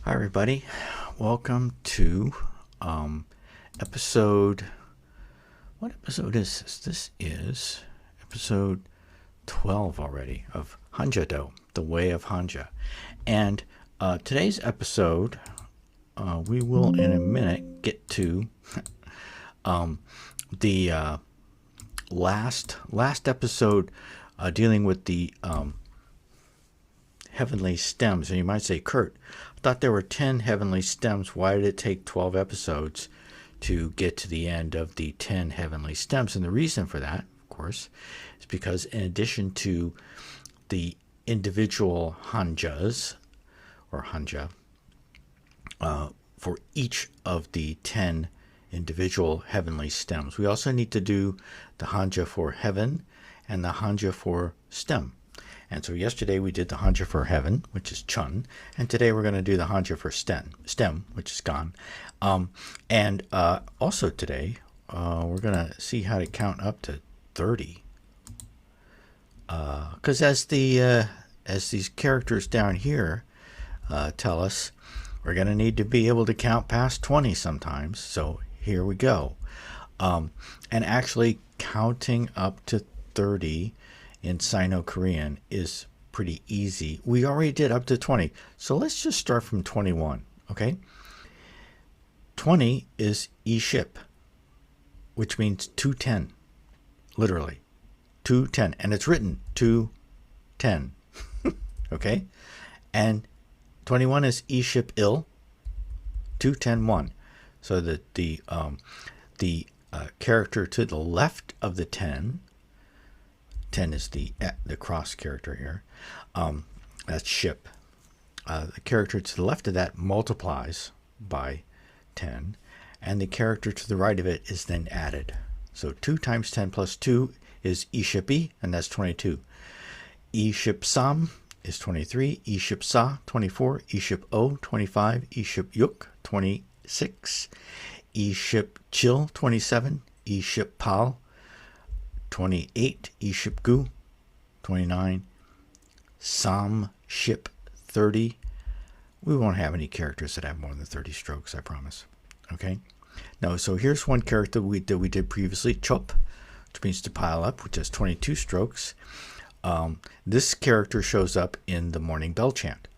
Hi, everybody. Welcome to episode. What episode is this? This is episode 12 already of Hanjado, the way of Hanja. And today's episode, we will in a minute get to the last episode dealing with the heavenly stems. And you might say, Kurt, I thought there were 10 heavenly stems. Why did it take 12 episodes to get to the end of the 10 heavenly stems? And the reason for that, of course, is because in addition to the individual Hanjas, or Hanja, for each of the 10 individual heavenly stems, we also need to do the Hanja for heaven and the Hanja for stem. And so yesterday we did the Hanja for heaven, which is Chun, and today we're going to do the Hanja for stem, which is Gan. And also today we're going to see how to count up to 30. Because as these characters down here tell us, we're going to need to be able to count past 20 sometimes. So here we go. And actually counting up to 30 in Sino-Korean is pretty easy. We already did up to 20. So let's just start from 21, okay? 20 is E-ship, which means 210, literally. 210. And it's written 210, okay? And 21 is E-ship il, 210-1. So that the character to the left of the 10 is the cross character here. That's ship. The character to the left of that multiplies by 10, and the character to the right of it is then added. So 2 times 10 plus 2 is E-ship E, and that's 22. E-ship Sam is 23. E-ship Sa, 24. E-ship O, 25. E-ship Yuk, 26. E-ship Chil, 27. E-ship Pal, 28. E-ship Gu, 29. Sam ship, 30. We won't have any characters that have more than 30 strokes, I promise. Okay? Now, so here's one character that we did previously, Chop, which means to pile up, which has 22 strokes. This character shows up in the morning bell chant,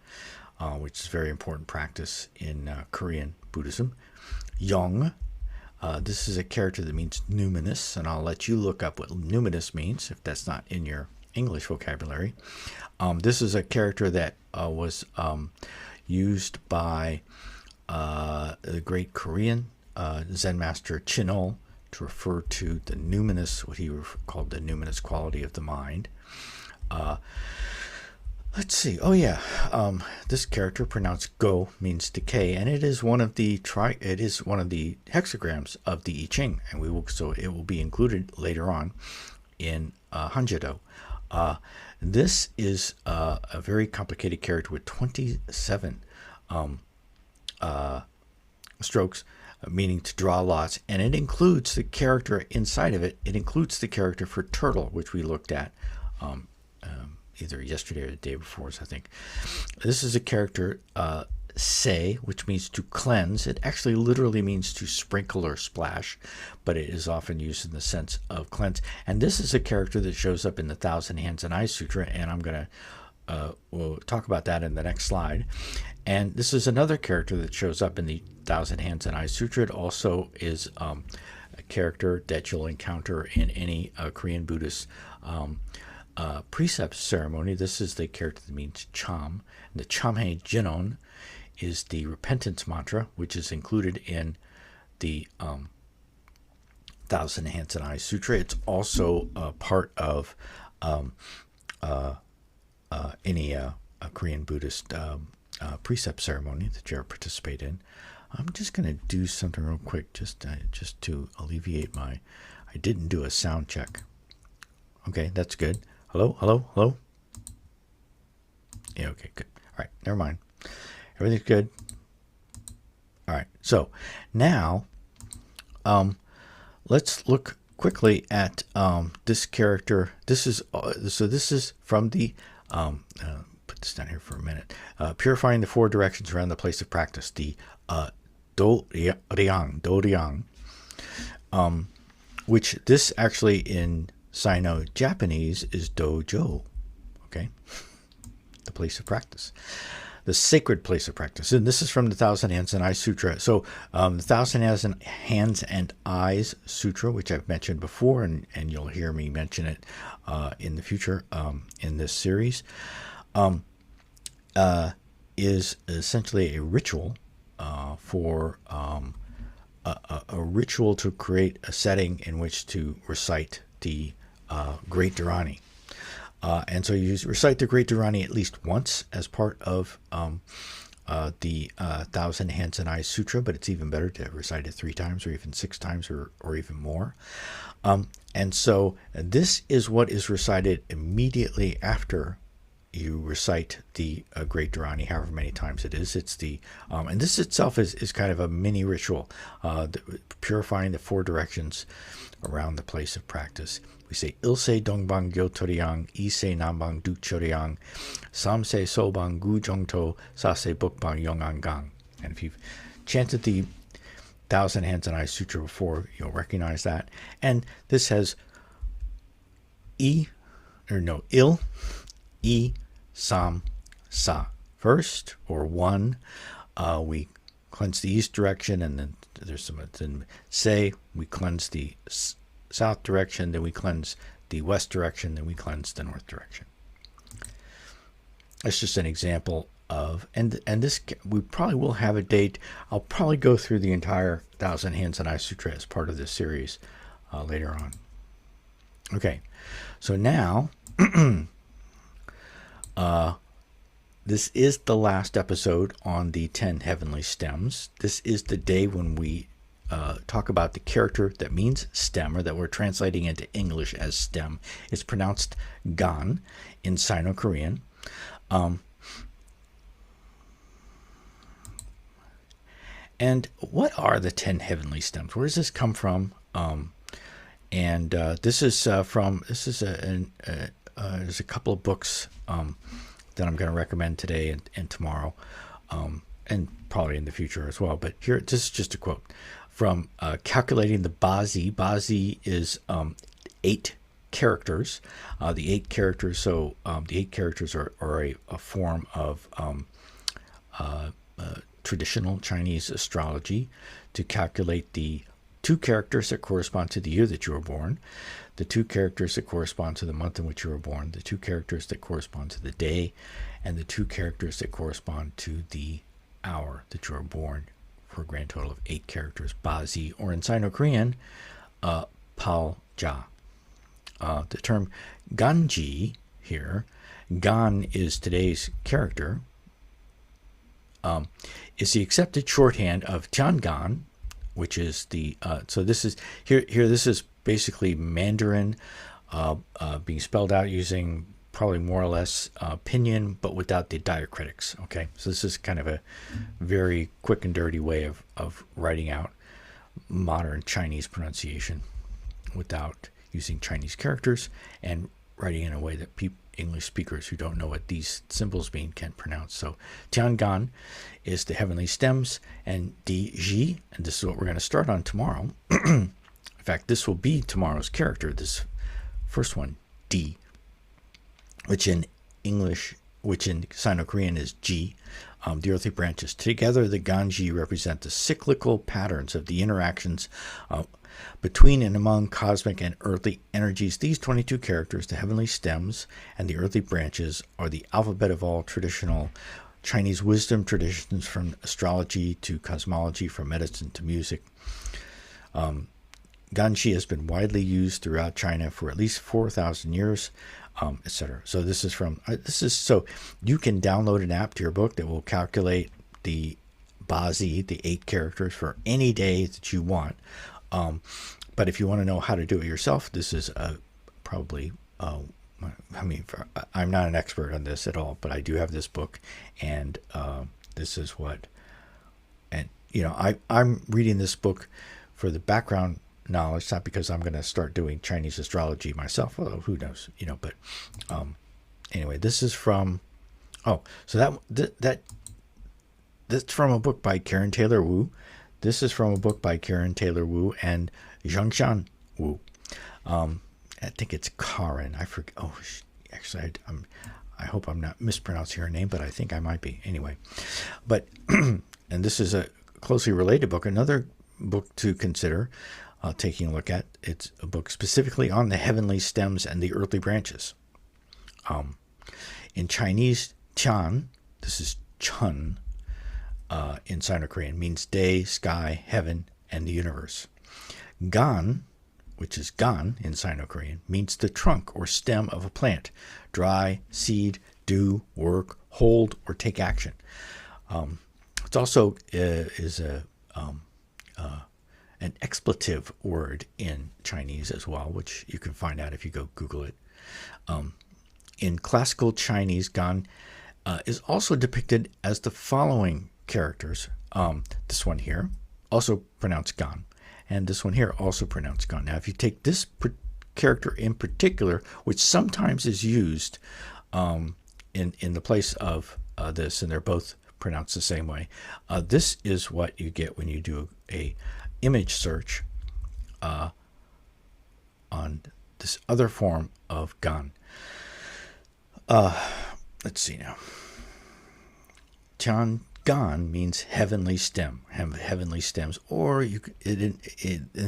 which is very important practice in Korean Buddhism. Yong. This is a character that means numinous, and I'll let you look up what numinous means if that's not in your English vocabulary. This is a character that was used by the great Korean Zen master Chinol to refer to the numinous, what he called the numinous quality of the mind. Let's see. Oh yeah, this character pronounced "go" means decay, and it is one of the hexagrams of the I Ching, and it will be included later on in Hanjado. This is a very complicated character with 27 strokes, meaning to draw lots, and it includes the character inside of it. It includes the character for turtle, which we looked at either yesterday or the day before, I think. This is a character, se, which means to cleanse. It actually literally means to sprinkle or splash, but it is often used in the sense of cleanse. And this is a character that shows up in the Thousand Hands and Eyes Sutra, and I'm going to we'll talk about that in the next slide. And this is another character that shows up in the Thousand Hands and Eyes Sutra. It also is a character that you'll encounter in any Korean Buddhist precept ceremony. This is the character that means Cham. And the Chamhae Jinon is the repentance mantra, which is included in the Thousand Hands and Eyes Sutra. It's also part of any Korean Buddhist precept ceremony that you ever participate in. I'm just going to do something real quick just to alleviate I didn't do a sound check. Okay, that's good. Hello, hello, hello. Yeah, okay, good. All right, never mind. Everything's good. All right, so now let's look quickly at this character. This is from the put this down here for a minute. Purifying the 4 directions around the place of practice, the do-ryang, which this actually in Sino-Japanese is dojo, okay? The place of practice. The sacred place of practice. And this is from the Thousand Hands and Eyes Sutra. So the Thousand Hands and Eyes Sutra, which I've mentioned before, and you'll hear me mention it in the future in this series, is essentially a ritual for a ritual to create a setting in which to recite the Great Dharani. And so you recite the Great Dharani at least once as part of the Thousand Hands and Eyes Sutra, but it's even better to recite it 3 times or even 6 times or even more. And so this is what is recited immediately after you recite the Great Dharani, however many times it is. It's the and this itself is kind of a mini ritual, purifying the 4 directions around the place of practice. We say Ilse Dongbang Gyotoryang, Ise Nambang Dukchoryang, Samse Sobang Gujongto, Sase Bukbang Yongangang. And if you've chanted the Thousand Hands and Eyes Sutra before, you'll recognize that. And this has Il, I, Sam, Sa. First, or 1, we cleanse the east direction, and then there's some, then say, we cleanse the south direction, then we cleanse the west direction, then we cleanse the north direction. That's just an example of, and this, we probably will have a date. I'll probably go through the entire Thousand Hands and Eyes Sutra as part of this series later on. Okay, so now this is the last episode on the 10 heavenly stems. This is the day when we talk about the character that means stem, or that we're translating into English as stem. It's pronounced gan in Sino-Korean. And what are the 10 heavenly stems? Where does this come from? This is there's a couple of books that I'm going to recommend today and tomorrow, and probably in the future as well. But here, this is just a quote from Calculating the Bazi. Bazi is 8 characters. The 8 characters. So the 8 characters are a form of traditional Chinese astrology to calculate the 2 characters that correspond to the year that you were born, the 2 characters that correspond to the month in which you were born, the 2 characters that correspond to the day, and the 2 characters that correspond to the hour that you were born, for a grand total of 8 characters, Bazi, or in Sino-Korean, Palja. The term Ganji here, Gan is today's character, is the accepted shorthand of Tiangan, which is the so this is here this is basically Mandarin being spelled out using probably more or less pinyin, but without the diacritics. Okay, so this is kind of a very quick and dirty way of writing out modern Chinese pronunciation without using Chinese characters, and writing in a way that English speakers who don't know what these symbols mean can't pronounce. So Tiangan is the heavenly stems, and Di Ji, and this is what we're going to start on tomorrow. In fact, this will be tomorrow's character, this first one, Di, which in English, which in Sino-Korean is Ji, the earthly branches. Together, the Ganji represent the cyclical patterns of the interactions between and among cosmic and earthly energies. These 22 characters, the heavenly stems and the earthly branches, are the alphabet of all traditional Chinese wisdom traditions, from astrology to cosmology, from medicine to music. Ganji has been widely used throughout China for at least 4,000 years, etc. So this is so you can download an app to your book that will calculate the Bazi, the 8 characters, for any day that you want. But if you want to know how to do it yourself, this is probably, I'm not an expert on this at all, but I do have this book, and this is what, and I'm reading this book for the background knowledge, not because I'm going to start doing Chinese astrology myself, although who knows, but anyway, this is from Oh, so that's from a book by Karen Taylor Wu. This is from a book by Karen Taylor Wu and Zhongshan Wu. I think it's Karen. I forget. Oh, actually, I hope I'm not mispronouncing her name, but I think I might be. Anyway, but and this is a closely related book. Another book to consider taking a look at. It's a book specifically on the heavenly stems and the earthly branches. In Chinese, Tian, this is Chun in Sino-Korean, means day, sky, heaven, and the universe. Gan, which is Gan in Sino-Korean, means the trunk or stem of a plant. Dry, seed, do, work, hold, or take action. It also is an expletive word in Chinese as well, which you can find out if you go Google it. In classical Chinese, Gan is also depicted as the following characters. This one here, also pronounced Gan, and this one here, also pronounced Gan. Now, if you take this character in particular, which sometimes is used in the place of this, and they're both pronounced the same way, this is what you get when you do a image search on this other form of Gan. Let's see now. Tian Gan means heavenly stem, heavenly stems, or and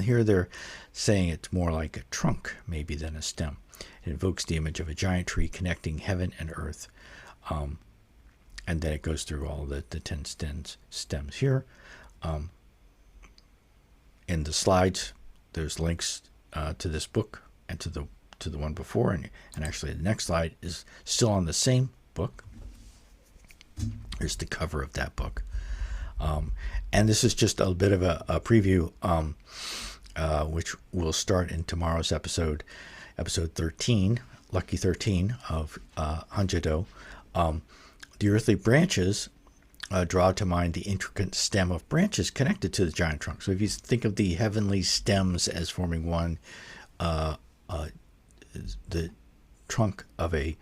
here they're saying it's more like a trunk maybe than a stem. It invokes the image of a giant tree connecting heaven and earth, and then it goes through all the 10 stems here. In the slides, there's links to this book and to the one before, and actually the next slide is still on the same book. Here's the cover of that book. And this is just a bit of a preview, which will start in tomorrow's episode 13, Lucky 13 of Hanjado. The earthly branches draw to mind the intricate stem of branches connected to the giant trunk. So if you think of the heavenly stems as forming one, the trunk of a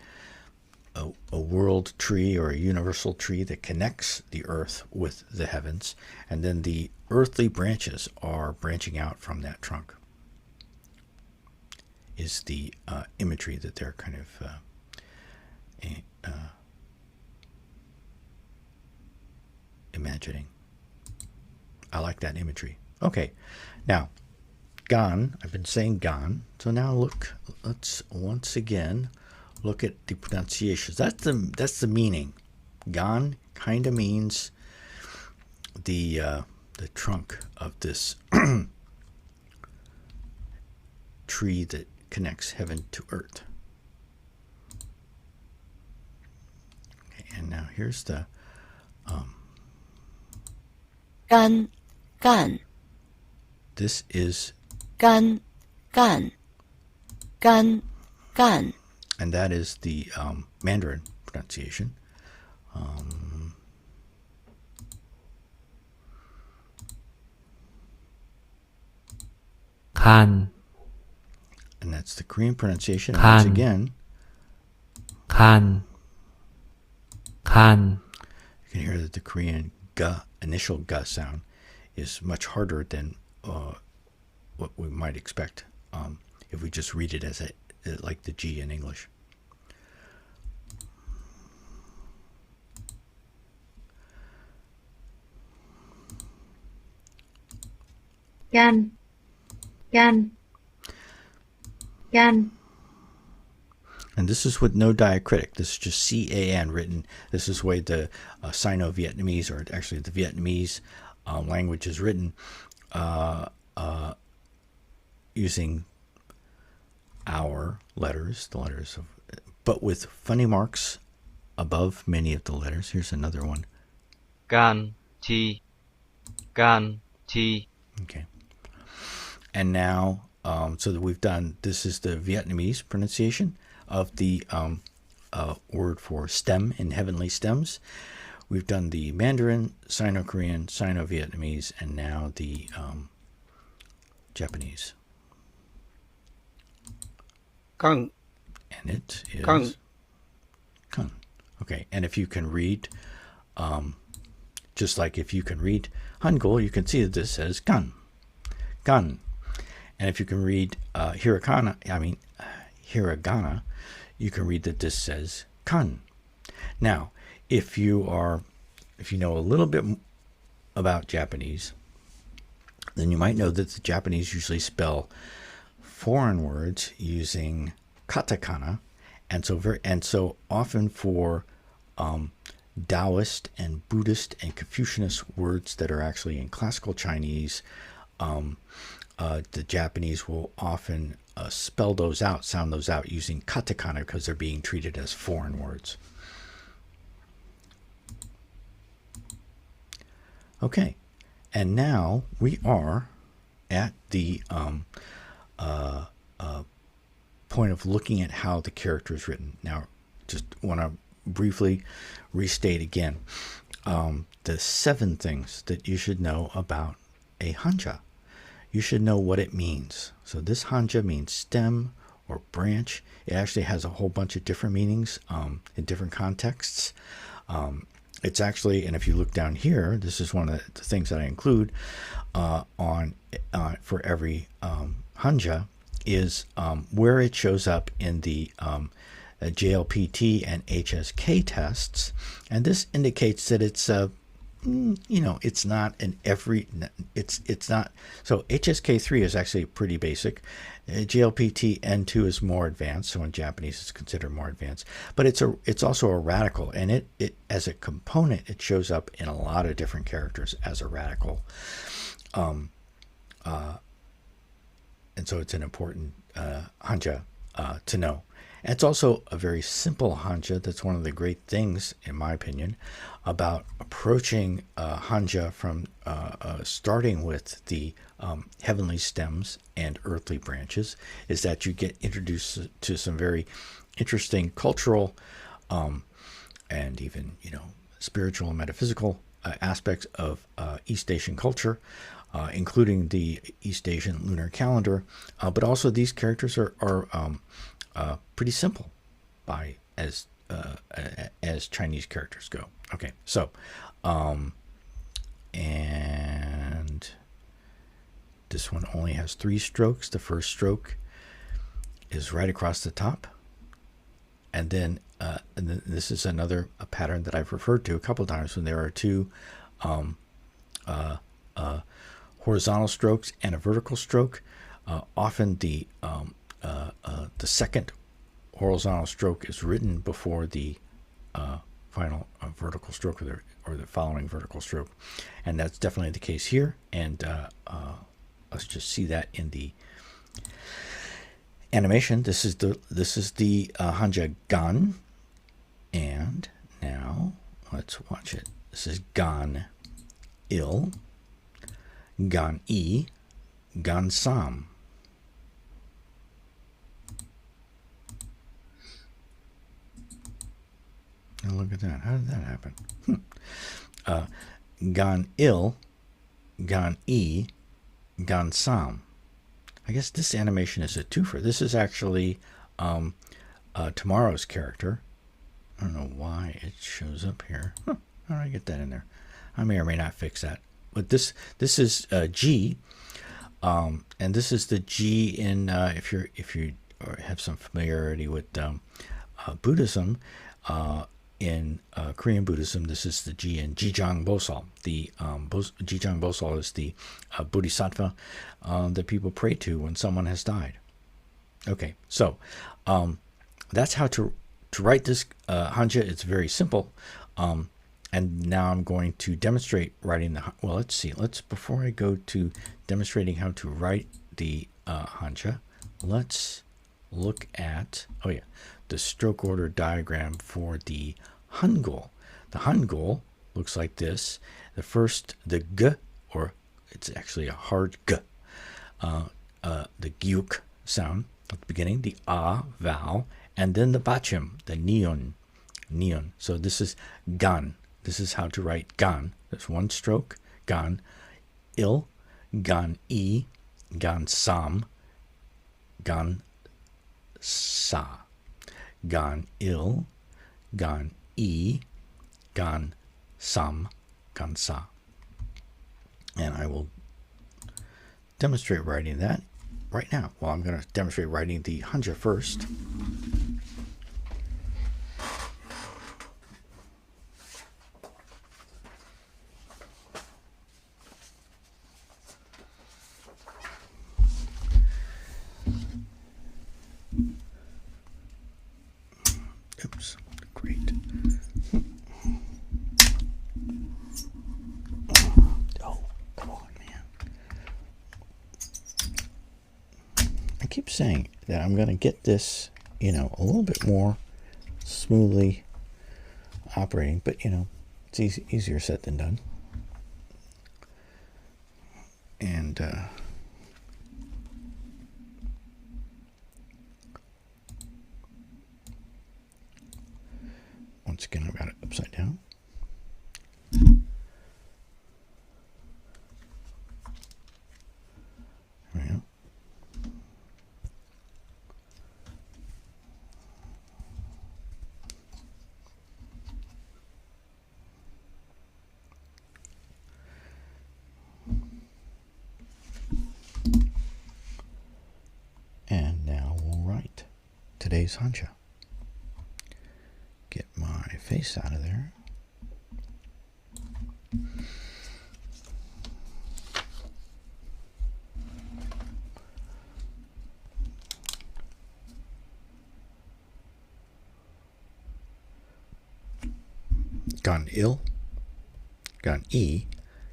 world tree or a universal tree that connects the earth with the heavens, and then the earthly branches are branching out from that trunk, is the imagery that they're kind of imagining. I like that imagery. Okay, now Gan, I've been saying Gan, so now let's once again look at the pronunciations. That's the meaning. Gan kind of means the trunk of this tree that connects heaven to earth. Okay, and now here's the Gan, gan. This is Gan, gan. Gan, gan. And that is the Mandarin pronunciation. Kan. And that's the Korean pronunciation. Kan. Once again, Kan. Kan. you can hear that the Korean initial ga sound is much harder than what we might expect if we just read it as like the G in English. Gan, gan, gan. And this is with no diacritic. This is just C-A-N written. This is the way the Sino-Vietnamese, or actually the Vietnamese language is written, using our letters, the letters of, but with funny marks above many of the letters. Here's another one. Gan. Ti. Gan. Ti. Okay. And now, so that we've done, this is the Vietnamese pronunciation of the word for stem in heavenly stems. We've done the Mandarin, Sino-Korean, Sino-Vietnamese, and now the Japanese. Kan. And it is Kan. Kan. Okay, and if you can read, just like if you can read Hangul, you can see that this says gan, gan. And if you can read hiragana, you can read that this says kan. Now, if you know a little bit about Japanese, then you might know that the Japanese usually spell foreign words using katakana, and so often for Taoist and Buddhist and Confucianist words that are actually in classical Chinese, the Japanese will often sound those out using katakana because they're being treated as foreign words. Okay, and now we are at the point of looking at how the character is written. Now, just want to briefly restate again the 7 things that you should know about a hanja. You should know what it means. So this hanja means stem or branch. It actually has a whole bunch of different meanings in different contexts. It's actually, and if you look down here, this is one of the things that I include for every hanja is where it shows up in the JLPT and HSK tests, and this indicates that it's it's not an every, it's not, so HSK3 is actually pretty basic. JLPT N2 is more advanced, so in Japanese it's considered more advanced, but it's also a radical, and it as a component it shows up in a lot of different characters as a radical, and so it's an important hanja to know. It's also a very simple hanja. That's one of the great things, in my opinion, about approaching hanja from starting with the heavenly stems and earthly branches, is that you get introduced to some very interesting cultural and even spiritual and metaphysical aspects of East Asian culture, including the East Asian lunar calendar. But also these characters are pretty simple as Chinese characters go. Okay, so and this one only has 3 strokes. The first stroke is right across the top, and then this is another pattern that I've referred to a couple of times when there are 2 horizontal strokes and a vertical stroke. Often the second horizontal stroke is written before the final vertical stroke or the following vertical stroke, and that's definitely the case here. And let's just see that in the animation. This is the hanja gan, and now let's watch it. This is gan il, gan e, gan sam. And look at that. How did that happen? Gan il, gan e, gan sam. I guess this animation is a twofer. This is actually tomorrow's character. I don't know why it shows up here. How do I get that in there? I may or may not fix that. But this is G, and this is the G in if you have some familiarity with Buddhism. In Korean Buddhism, this is the G in Jijang Bosal. The Jijang Bosal is the bodhisattva that people pray to when someone has died. Okay, so that's how to write this hanja. It's very simple. And now I'm going to demonstrate writing the, well, let's see. Before I go to demonstrating how to write the hanja, let's look at, the stroke order diagram for the Hangul. The Hangul looks like this. The G, or it's actually a hard G, the gyuk sound at the beginning, the A vowel, and then the bachim, the neon. So this is gan. This is how to write gan. There's one stroke, gan il, gan e, gan sam, gan sa. Gan il, gan E, gan, sam, gan, sa. And I will demonstrate writing that right now. Well, I'm going to demonstrate writing the Hanja first. Oops, great. Oh, come on, man. I keep saying that I'm going to get this, a little bit more smoothly operating, but, it's easier said than done. And, once again, I've got it upside down. There we go. And now we'll write today's Hanja. Get my face out of there. Gan il, gan e,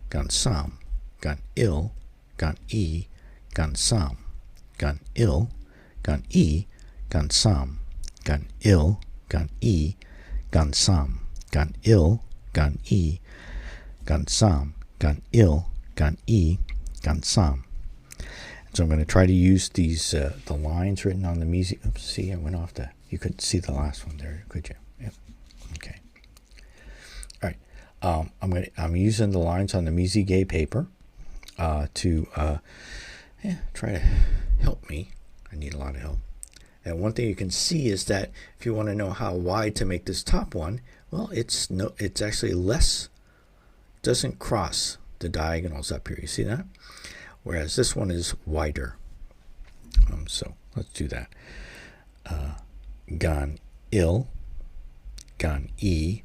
gan sam, gan il, gan e, gan sam, gan il, gan e, gan sam, gan il, gan e, gan sam, gan il, gan e, gan sam, gan il, gan e, gan sam. So I'm going to try to use these the lines written on the Mizi. Oops, see, I went off the. You couldn't see the last one there, could you? Yep. Okay. All right. I'm using the lines on the Mizi Gay paper to try to help me. I need a lot of help. And one thing you can see is that if you want to know how wide to make this top one, well, it's actually less. Doesn't cross the diagonals up here. You see that? Whereas this one is wider. So let's do that. Gan il, gan e,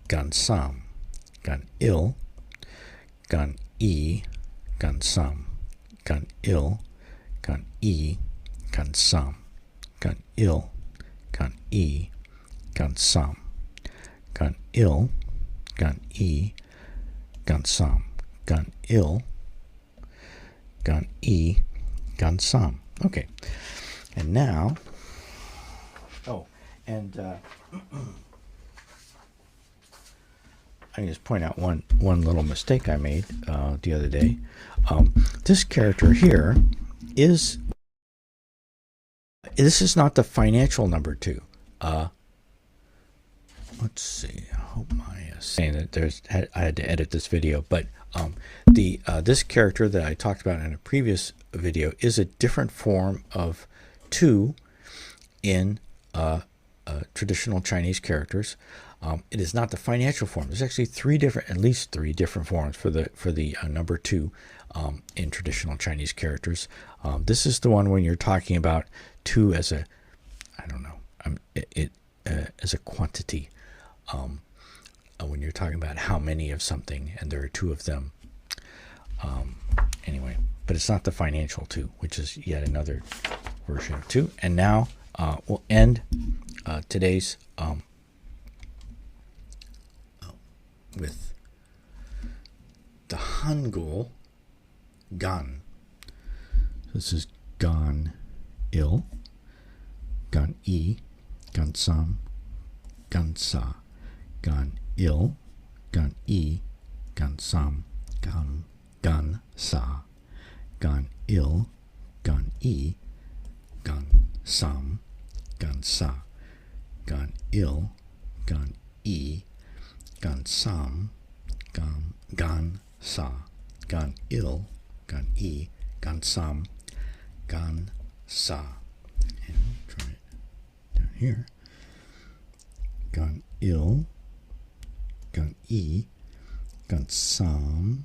gan sam, gan il, gan e, gan sam, gan il, gan e, gan sam, gan il, gan e, gan sam, gan il, gan e, gan sam, gan il, gan e, gan sam. Okay, and now, I just point out one little mistake I made the other day. This character here this is not the financial number 2. Let's see. I hope my saying that I had to edit this video, but this character that I talked about in a previous video is a different form of 2 in traditional Chinese characters. It is not the financial form. There's actually at least three different forms for the number 2 in traditional Chinese characters. This is the one when you're talking about 2 as a, I don't know, as a quantity. When you're talking about how many of something, and there are 2 of them. Anyway, but it's not the financial 2, which is yet another version of 2. And now we'll end today's with the Hangul gan. This is gan il, gan e, gan sam, gan sa, gan il, gan e, gan sam, gan sa, gan il, gan e, gan sam, gan sa, gan il, gan e, gan sam, gan sa, gan il, gan e, gan sam, gan sa. And try it down here. Gan il, gan I, gan sam,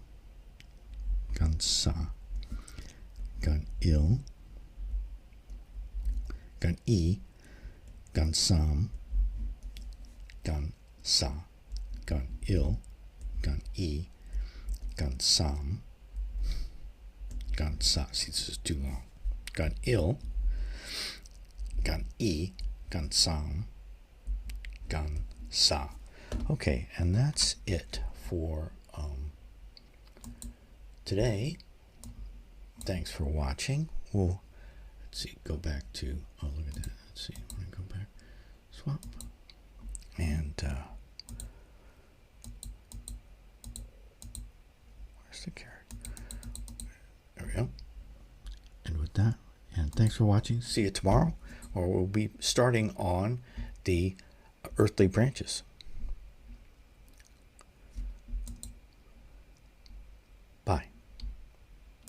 gan sa, gan il, gan I, gan sam, gan sa, gan il, gan I, gan sam, gan sa. See, this is too long. Gan il, gan I, gan sam, gan sa. Okay, and that's it for today. Thanks for watching. We'll, let's see, go back to, oh, look at that. Let's see, I'm going to go back, swap, and where's the carrot? There we go. And with that, and thanks for watching. See you tomorrow, or we'll be starting on the earthly branches.